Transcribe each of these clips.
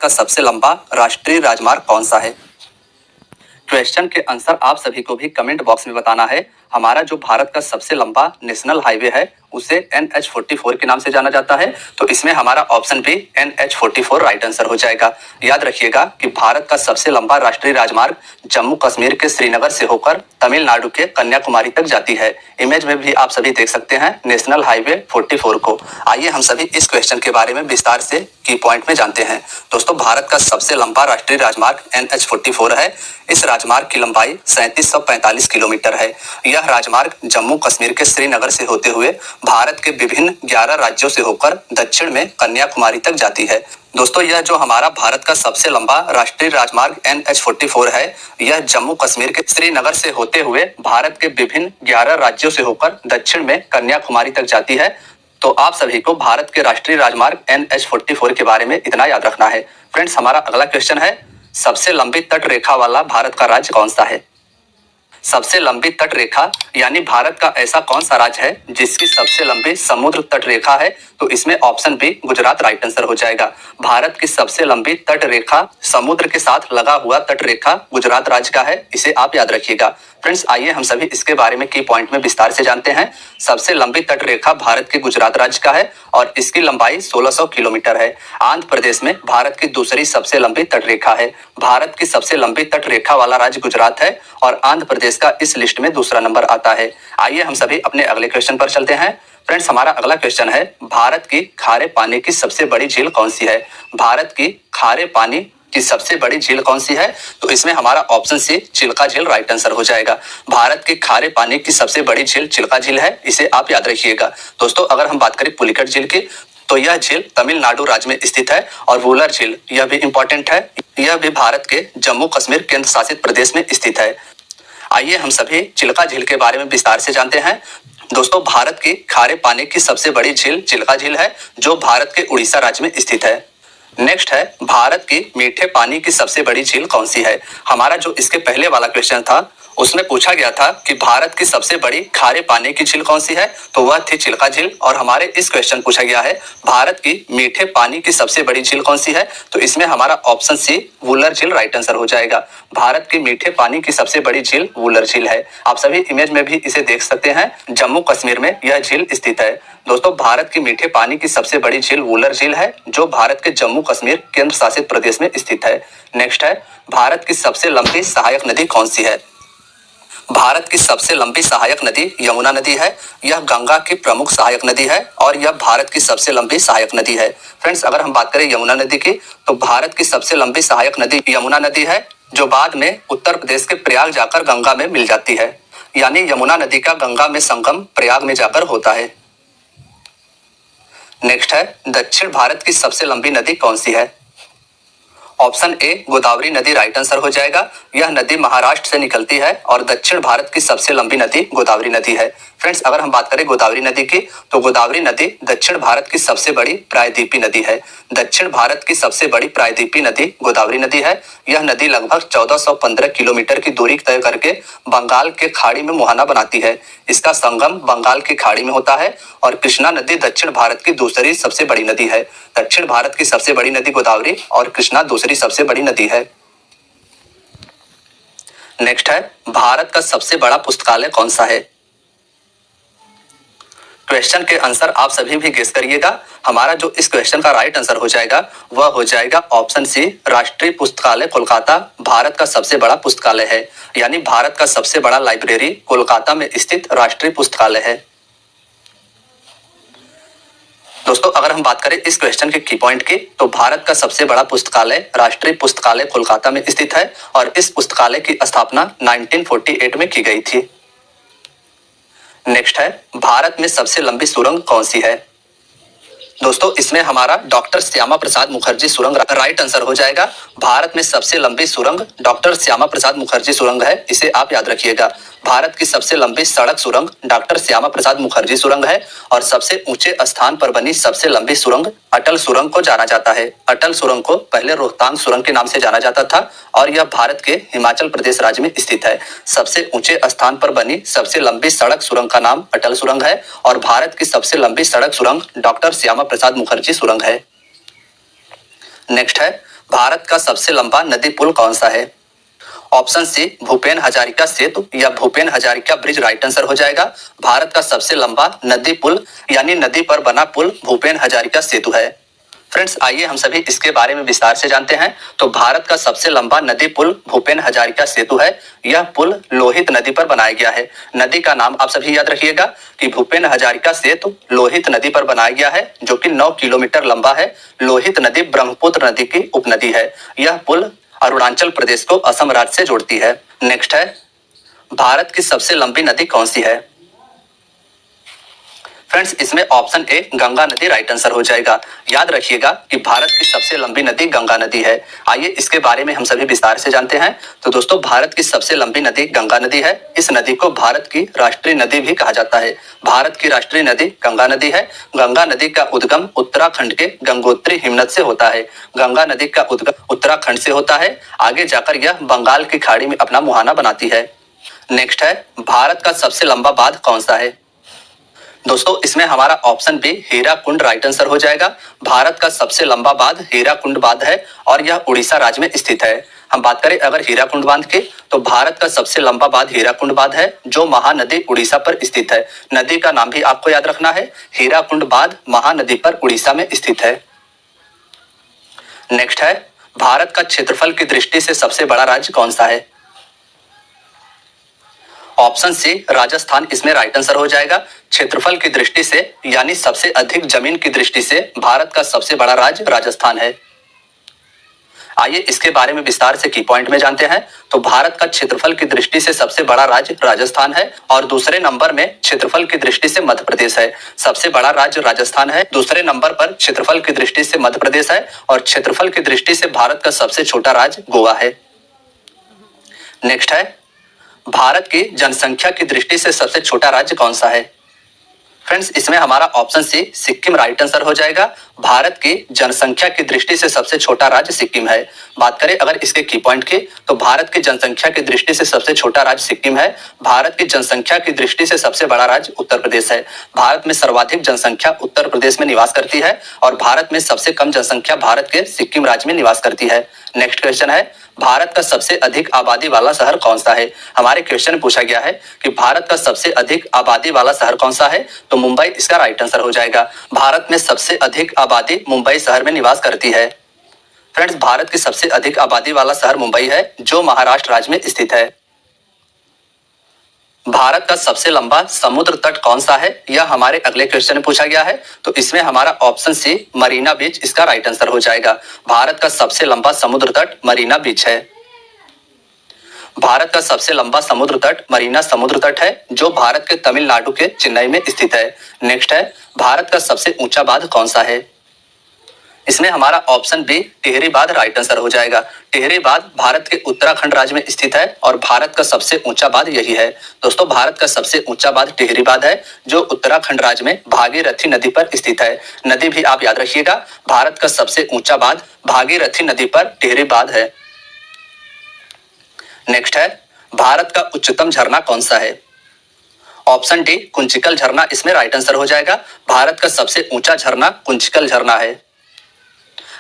का सबसे लंबा राष्ट्रीय राजमार्ग कौन सा है? क्वेश्चन के आंसर आप सभी को भी कमेंट बॉक्स में बताना है। हमारा जो भारत का सबसे लंबा नेशनल हाईवे है उसे NH44 के नाम से जाना जाता है, तो इसमें हमारा ऑप्शन भी NH44 राइट आंसर हो जाएगा। याद रखिएगा कि भारत का सबसे लंबा राष्ट्रीय राजमार्ग जम्मू कश्मीर के श्रीनगर से होकर तमिलनाडु के कन्याकुमारी तक जाती है। इमेज में भी आप सभी देख सकते हैं नेशनल हाईवे 44 को। आइए हम सभी इस क्वेश्चन के बारे में विस्तार से की पॉइंट में जानते हैं। दोस्तों, भारत का सबसे लंबा राष्ट्रीय राजमार्ग NH44 है। इस राजमार्ग की लंबाई 3745 किलोमीटर है। यह राजमार्ग जम्मू कश्मीर के श्रीनगर से होते हुए भारत के विभिन्न 11 राज्यों से होकर दक्षिण में कन्याकुमारी तक जाती है। दोस्तों, यह जो हमारा भारत का सबसे लंबा राष्ट्रीय राजमार्ग NH44 है, यह जम्मू कश्मीर के श्रीनगर से होते हुए भारत के विभिन्न 11 राज्यों से होकर दक्षिण में कन्याकुमारी तक जाती है। तो आप सभी को भारत के राष्ट्रीय राजमार्ग NH44 के बारे में इतना याद रखना है। फ्रेंड्स, हमारा अगला क्वेश्चन है, सबसे लंबी तट रेखा वाला भारत का राज्य कौन सा है? सबसे लंबी तट रेखा यानी भारत का ऐसा कौन सा राज्य है जिसकी सबसे लंबी समुद्र तट रेखा है? तो इसमें option B Gujarat right answer हो जाएगा। भारत की सबसे लंबी तट रेखा समुद्र के साथ लगा हुआ तट रेखा गुजरात राज्य का है, इसे आप याद रखिएगा। फ्रेंड्स, आइए हम सभी इसके बारे में की पॉइंट में विस्तार से जानते हैं। सबसे लंबी तट रेखा भारत के गुजरात राज्य का है और इसकी लंबाई 1600 किलोमीटर है। आंध्र प्रदेश में भारत की दूसरी सबसे लंबी तट रेखा है। भारत की सबसे लंबी तट रेखा वाला राज्य गुजरात है और आंध्र प्रदेश का इस लिस्ट में दूसरा नंबर आता है। आइए हम सभी अपने अगले क्वेश्चन पर चलते हैं। फ्रेंड्स, हमारा अगला क्वेश्चन है, भारत की खारे पानी की सबसे बड़ी झील कौन सी है? भारत की खारे पानी की सबसे बड़ी झील कौन सी है? तो इसमें हमारा ऑप्शन सी चिल्का झील राइट आंसर हो जाएगा। भारत के खारे पानी की सबसे बड़ी झील चिल्का झील है, इसे आप याद रखिएगा। दोस्तों, अगर हम बात करें पुलिकट झील की, तो यह झील तमिलनाडु राज्य में स्थित है। और वुलर झील, यह भी इंपॉर्टेंट है, यह भी भारत के जम्मू कश्मीर केंद्र शासित प्रदेश में स्थित है। आइए हम सभी चिल्का झील के बारे में विस्तार से जानते हैं। दोस्तों, भारत की खारे पानी की सबसे बड़ी झील चिल्का झील है, जो भारत के उड़ीसा राज्य में स्थित है। नेक्स्ट है, भारत की मीठे पानी की सबसे बड़ी झील कौन सी है? हमारा जो इसके पहले वाला क्वेश्चन था उसमें पूछा गया था कि भारत की सबसे बड़ी खारे पानी की झील कौन सी है, तो वह थी चिल्का झील। और हमारे इस क्वेश्चन पूछा गया है, भारत की मीठे पानी की सबसे बड़ी झील कौन सी है? तो इसमें हमारा ऑप्शन सी वुलर झील राइट आंसर हो जाएगा। भारत की मीठे पानी की सबसे बड़ी झील वुलर झील है। आप सभी इमेज में भी इसे देख सकते हैं, जम्मू कश्मीर में यह झील स्थित है। दोस्तों, भारत की मीठे पानी की सबसे बड़ी झील वुलर झील है, जो भारत के जम्मू कश्मीर केंद्र शासित प्रदेश में स्थित है। नेक्स्ट है, भारत की सबसे लंबी सहायक नदी कौन सी है? भारत की सबसे लंबी सहायक नदी यमुना नदी है। यह गंगा की प्रमुख सहायक नदी है और यह भारत की सबसे लंबी सहायक नदी है। फ्रेंड्स, अगर हम बात करें यमुना नदी की, तो भारत की सबसे लंबी सहायक नदी यमुना नदी है, जो बाद में उत्तर प्रदेश के प्रयाग जाकर गंगा में मिल जाती है। यानी यमुना नदी का गंगा में संगम प्रयाग में जाकर होता है। नेक्स्ट है, दक्षिण भारत की सबसे लंबी नदी कौन सी है? ऑप्शन ए गोदावरी नदी राइट आंसर हो जाएगा। यह नदी महाराष्ट्र से निकलती है और दक्षिण भारत की सबसे लंबी नदी गोदावरी नदी है। फ्रेंड्स, अगर हम बात करें गोदावरी नदी की, तो गोदावरी नदी दक्षिण भारत की सबसे बड़ी प्रायद्वीपीय नदी है। दक्षिण भारत की सबसे बड़ी प्रायद्वीपीय नदी गोदावरी नदी है। यह नदी लगभग 1415 किलोमीटर की दूरी तय करके बंगाल के खाड़ी में मुहाना बनाती है। इसका संगम बंगाल की खाड़ी में होता है और कृष्णा नदी दक्षिण भारत की दूसरी सबसे बड़ी नदी है। दक्षिण भारत की सबसे बड़ी नदी गोदावरी और कृष्णा दूसरी सबसे बड़ी नदी है। नेक्स्ट है, भारत का सबसे बड़ा पुस्तकालय कौन सा है? क्वेश्चन के आंसर आप सभी भी गेस करिएगा। हमारा जो इस क्वेश्चन का राइट आंसर हो जाएगा वह हो जाएगा ऑप्शन सी राष्ट्रीय पुस्तकालय कोलकाता भारत का सबसे बड़ा पुस्तकालय है। यानी भारत का सबसे बड़ा लाइब्रेरी कोलकाता में स्थित राष्ट्रीय पुस्तकालय है। दोस्तों, अगर हम बात करें इस क्वेश्चन के की पॉइंट की, तो भारत का सबसे बड़ा पुस्तकालय राष्ट्रीय पुस्तकालय कोलकाता में स्थित है और इस पुस्तकालय की स्थापना 1948 में की गई थी। नेक्स्ट है, भारत में सबसे लंबी सुरंग कौन सी है? दोस्तों, इसमें हमारा डॉक्टर श्यामा प्रसाद मुखर्जी सुरंग राइट आंसर हो जाएगा। भारत में सबसे लंबी सुरंग डॉक्टर श्यामा प्रसाद मुखर्जी सुरंग है, इसे आप याद रखिएगा। भारत की सबसे लंबी सड़क सुरंग डॉक्टर श्यामा प्रसाद मुखर्जी सुरंग है और सबसे ऊंचे स्थान पर बनी सबसे लंबी सुरंग अटल सुरंग को जाना जाता है। अटल सुरंग को पहले रोहतांग सुरंग के नाम से जाना जाता था और यह भारत के हिमाचल प्रदेश राज्य में स्थित है। सबसे ऊंचे स्थान पर बनी सबसे लंबी सड़क सुरंग का नाम अटल सुरंग है और भारत की सबसे लंबी सड़क सुरंग डॉक्टर श्यामा प्रसाद मुखर्जी सुरंग है। नेक्स्ट है, भारत का सबसे लंबा नदी पुल कौन सा है? ऑप्शन सी भूपेन हजारिका सेतु या Bhupen Hazarika bridge right answer हो जाएगा। भारत का सबसे लंबा नदी पुल यानी नदी पर बना पुल भूपेन हजारिका सेतु है। फ्रेंड्स, आइए हम सभी इसके बारे में विस्तार से जानते हैं। तो भारत का सबसे लंबा नदी पुल भूपेन हजारिका सेतु है। यह पुल लोहित नदी पर बनाया गया है। नदी का नाम आप सभी याद रखिएगा कि भूपेन हजारिका सेतु लोहित नदी पर बनाया गया है, जो कि 9 किलोमीटर लंबा है। लोहित नदी ब्रह्मपुत्र नदी की उपनदी है। यह पुल अरुणाचल प्रदेश को असम राज्य से जोड़ती है। नेक्स्ट है, भारत की सबसे लंबी नदी कौन सी है? फ्रेंड्स, इसमें ऑप्शन ए गंगा नदी राइट आंसर हो जाएगा। याद रखिएगा कि भारत की सबसे लंबी नदी गंगा नदी है। आइए इसके बारे में हम सभी विस्तार से जानते हैं। तो दोस्तों, भारत की सबसे लंबी नदी गंगा नदी है। इस नदी को भारत की राष्ट्रीय नदी भी कहा जाता है। भारत की राष्ट्रीय नदी गंगा नदी है। गंगा नदी का उद्गम उत्तराखंड के गंगोत्री हिमनद से होता है। गंगा नदी का उद्गम उत्तराखंड से होता है। आगे जाकर यह बंगाल की खाड़ी में अपना मुहाना बनाती है। नेक्स्ट है, भारत का सबसे लंबा बांध कौन सा है? दोस्तों, इसमें हमारा option B Hirakud right answer हो जाएगा। भारत का सबसे लंबा बांध हीराकुंड बांध है और यह उड़ीसा राज्य में स्थित है। हम बात करें अगर हीराकुंड बांध की, तो भारत का सबसे लंबा बांध हीराकुंड बांध है, जो महानदी उड़ीसा पर स्थित है। नदी का नाम भी आपको याद रखना है, हीराकुंड बांध महानदी पर उड़ीसा में स्थित है। नेक्स्ट है, भारत का क्षेत्रफल की दृष्टि से सबसे बड़ा राज्य कौन सा है? ऑप्शन सी राजस्थान इसमें राइट आंसर हो जाएगा। क्षेत्रफल की दृष्टि से यानी सबसे अधिक जमीन की दृष्टि से भारत का सबसे बड़ा राज्य राजस्थान है। आइए इसके बारे में विस्तार से की पॉइंट में जानते हैं। तो भारत का क्षेत्रफल की दृष्टि से सबसे बड़ा राज्य राजस्थान है और दूसरे नंबर में क्षेत्रफल की दृष्टि से मध्य प्रदेश है। सबसे बड़ा राज्य राजस्थान है, दूसरे नंबर पर क्षेत्रफल की दृष्टि से मध्य प्रदेश है और क्षेत्रफल की दृष्टि से भारत का सबसे छोटा राज्य गोवा है। नेक्स्ट है, भारत की जनसंख्या की दृष्टि से सबसे छोटा राज्य कौन सा है? फ्रेंड्स, इसमें हमारा option C Sikkim right answer हो जाएगा। भारत की जनसंख्या की दृष्टि से सबसे छोटा राज्य सिक्किम है। बात करें अगर इसके की पॉइंट की, तो भारत की जनसंख्या की दृष्टि से सबसे छोटा राज्य सिक्किम है। भारत की जनसंख्या की दृष्टि से सबसे बड़ा राज्य उत्तर प्रदेश है। भारत में सर्वाधिक जनसंख्या उत्तर प्रदेश में निवास करती है और भारत में सबसे कम जनसंख्या भारत के सिक्किम राज्य में निवास करती है। नेक्स्ट क्वेश्चन है, भारत का सबसे अधिक आबादी वाला शहर कौन सा है? हमारे क्वेश्चन में पूछा गया है कि भारत का सबसे अधिक आबादी वाला शहर कौन सा है, तो मुंबई इसका राइट आंसर हो जाएगा। भारत में सबसे अधिक आबादी मुंबई शहर में निवास करती है। फ्रेंड्स, भारत की सबसे अधिक आबादी वाला शहर मुंबई है, जो महाराष्ट्र राज्य में स्थित है। भारत का सबसे लंबा समुद्र तट कौन सा है, यह हमारे अगले क्वेश्चन में पूछा गया है। तो इसमें हमारा ऑप्शन सी मरीना बीच इसका राइट आंसर हो जाएगा। भारत का सबसे लंबा समुद्र तट मरीना बीच है। भारत का सबसे लंबा समुद्र तट मरीना समुद्र तट है, जो भारत के तमिलनाडु के चेन्नई में स्थित है। नेक्स्ट है, भारत का सबसे ऊंचा बांध कौन सा है? इसमें हमारा ऑप्शन बी टिहरी बांध राइट आंसर हो जाएगा। टिहरी बांध भारत के उत्तराखंड राज्य में स्थित है और भारत का सबसे ऊंचा बांध यही है। दोस्तों, भारत का सबसे ऊंचा बांध टिहरी बांध है, जो उत्तराखंड राज्य में भागीरथी नदी पर स्थित है। नदी भी आप याद रखिएगा, भारत का सबसे ऊंचा बांध भागीरथी नदी पर टिहरी बांध है। नेक्स्ट है, भारत का उच्चतम झरना कौन सा है? ऑप्शन डी कुंचिकल झरना इसमें राइट आंसर हो जाएगा। भारत का सबसे ऊंचा झरना कुंचिकल झरना है।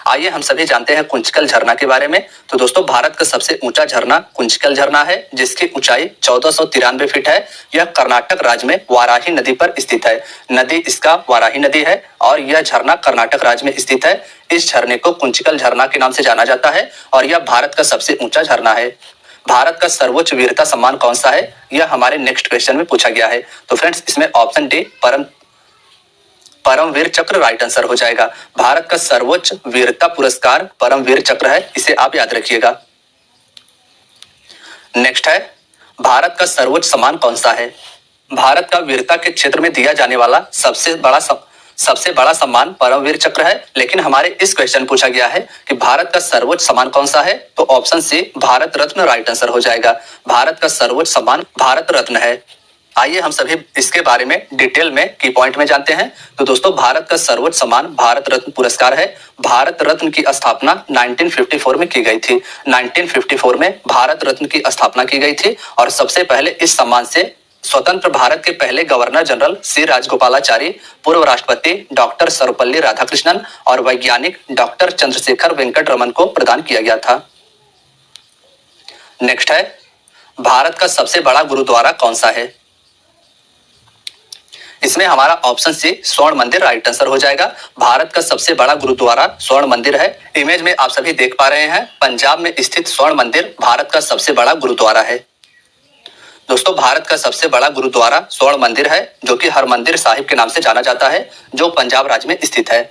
आइए हम सभी जानते हैं कुंचिकल झरना के बारे में। तो दोस्तों, भारत का सबसे ऊंचा झरना कुंचिकल झरना है, जिसकी ऊंचाई 1493 फीट है। यह कर्नाटक राज्य में वाराही नदी पर स्थित है। नदी इसका वाराही नदी है और यह झरना कर्नाटक राज्य में स्थित है। इस झरने को कुंचिकल झरना के नाम से जाना जाता है और यह भारत का सबसे ऊंचा झरना है। भारत का सर्वोच्च वीरता सम्मान कौन सा है, यह हमारे नेक्स्ट क्वेश्चन में पूछा गया है। तो फ्रेंड्स, इसमें ऑप्शन डी परमवीर चक्र राइट आंसर हो जाएगा। भारत का सर्वोच्च वीरता पुरस्कार परमवीर चक्र है, इसे आप याद रखिएगा। नेक्स्ट है, भारत का सर्वोच्च सम्मान कौन सा है? भारत का वीरता के क्षेत्र में दिया जाने वाला सबसे बड़ा सम्मान परमवीर चक्र है, लेकिन हमारे इस क्वेश्चन पूछा गया है कि भारत का सर्वोच्च सम्मान कौन सा है, तो option C Bharat Ratna right answer हो जाएगा। भारत का सर्वोच्च सम्मान भारत रत्न है। आइए हम सभी इसके बारे में डिटेल में की पॉइंट में जानते हैं। तो दोस्तों, भारत का सर्वोच्च सम्मान भारत रत्न पुरस्कार है। भारत रत्न की स्थापना 1954 में की गई थी। 1954 में भारत रत्न की स्थापना की गई थी और सबसे पहले इस सम्मान से स्वतंत्र भारत के पहले गवर्नर जनरल सी राजगोपालाचारी, पूर्व राष्ट्रपति डॉक्टर सर्वपल्ली राधाकृष्णन और वैज्ञानिक डॉक्टर चंद्रशेखर वेंकट रमन को प्रदान किया गया था। नेक्स्ट है, भारत का सबसे बड़ा गुरुद्वारा कौन सा है? इसमें हमारा ऑप्शन सी स्वर्ण मंदिर राइट आंसर हो जाएगा। भारत का सबसे बड़ा गुरुद्वारा स्वर्ण मंदिर है। इमेज में आप सभी देख पा रहे हैं, पंजाब में स्थित स्वर्ण मंदिर भारत का सबसे बड़ा गुरुद्वारा है। दोस्तों, भारत का सबसे बड़ा गुरुद्वारा स्वर्ण मंदिर है, जो कि हरमंदिर साहिब के नाम से जाना जाता है, जो पंजाब राज्य में स्थित है।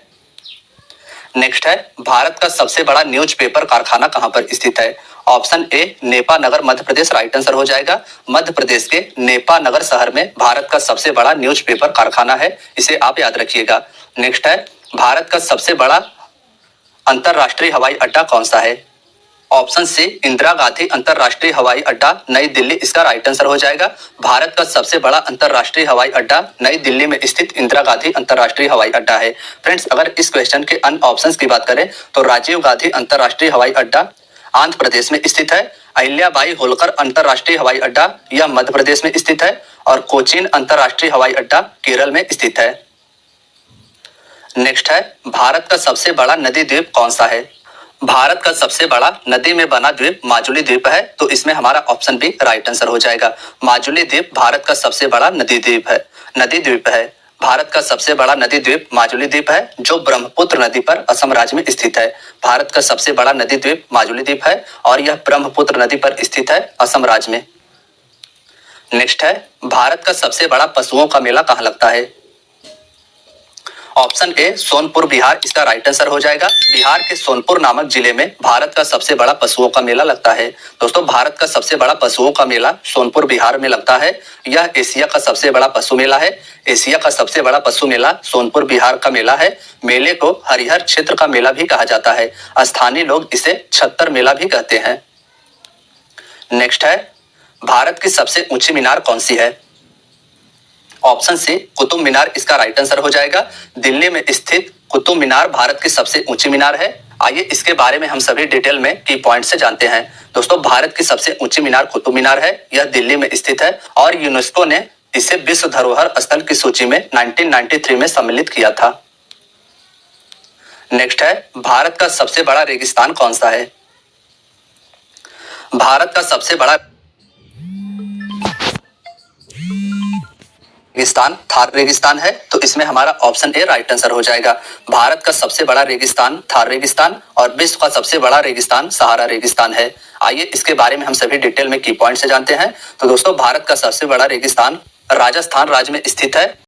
नेक्स्ट है, भारत का सबसे बड़ा न्यूज़पेपर कारखाना कहां पर स्थित है? Option A Nipah Nagar Madhya Pradesh right answer हो जाएगा। मध्य प्रदेश के नेपा नगर शहर में भारत का सबसे बड़ा न्यूज़पेपर कारखाना है, इसे आप याद रखिएगा। नेक्स्ट है, भारत का सबसे बड़ा अंतरराष्ट्रीय हवाई अड्डा कौन सा है? ऑप्शन सी इंदिरा गांधी अंतरराष्ट्रीय हवाई अड्डा नई दिल्ली इसका राइट आंसर हो जाएगा। भारत का सबसे बड़ा अंतरराष्ट्रीय हवाई अड्डा नई दिल्ली में स्थित इंदिरा गांधी अंतरराष्ट्रीय हवाई अड्डा है। फ्रेंड्स, अगर इस क्वेश्चन के अन्य ऑप्शंस की बात करें तो राजीव गांधी अंतरराष्ट्रीय हवाई अड्डा आंध्र प्रदेश में स्थित है, अहिल्याबाई होलकर अंतरराष्ट्रीय हवाई अड्डा यह मध्य प्रदेश में स्थित है, और कोचीन अंतरराष्ट्रीय हवाई अड्डा केरल में स्थित है। नेक्स्ट है, भारत का सबसे बड़ा नदी द्वीप कौन सा है? भारत का सबसे बड़ा नदी में बना द्वीप माजुली द्वीप है, तो इसमें हमारा ऑप्शन बी राइट आंसर हो जाएगा। माजुली द्वीप भारत का सबसे बड़ा नदी द्वीप है। भारत का सबसे बड़ा नदी द्वीप माजुली द्वीप है, जो ब्रह्मपुत्र नदी पर असम राज्य में स्थित है। भारत का सबसे बड़ा नदी द्वीप माजुली द्वीप है और यह ब्रह्मपुत्र नदी पर स्थित है, असम राज्य में। नेक्स्ट है, भारत का सबसे बड़ा पशुओं का मेला कहाँ लगता है? ऑप्शन ए सोनपुर बिहार इसका राइट आंसर हो जाएगा। बिहार के सोनपुर नामक जिले में भारत का सबसे बड़ा पशुओं का मेला लगता है। दोस्तों, भारत का सबसे बड़ा पशुओं का मेला सोनपुर बिहार में लगता है। यह एशिया का सबसे बड़ा पशु मेला है। एशिया का सबसे बड़ा पशु मेला सोनपुर बिहार का मेला है। मेले को हरिहर क्षेत्र का मेला भी कहा जाता है। स्थानीय लोग इसे छत्तर मेला भी कहते हैं। नेक्स्ट है, भारत की सबसे ऊंची मीनार कौन सी है? ऑप्शन सी कुतुब मीनार इसका राइट आंसर हो जाएगा। दिल्ली में स्थित कुतुब मीनार भारत की सबसे ऊंची मीनार है। आइए इसके बारे में हम सभी डिटेल में की पॉइंट से जानते हैं। दोस्तों, भारत की सबसे ऊंची मीनार कुतुब मीनार है। यह दिल्ली में स्थित है और यूनेस्को ने इसे विश्व धरोहर स्थल की सूची में 1993 में सम्मिलित किया था। नेक्स्ट है, भारत का सबसे बड़ा रेगिस्तान कौन सा है? भारत का सबसे बड़ा रेगिस्तान थार रेगिस्तान है, तो इसमें हमारा ऑप्शन ए राइट आंसर हो जाएगा। भारत का सबसे बड़ा रेगिस्तान थार रेगिस्तान और विश्व का सबसे बड़ा रेगिस्तान सहारा रेगिस्तान है। आइए इसके बारे में हम सभी डिटेल में की पॉइंट से जानते हैं। तो दोस्तों, भारत का सबसे बड़ा रेगिस्तान राजस्थान राज्य में स्थित है।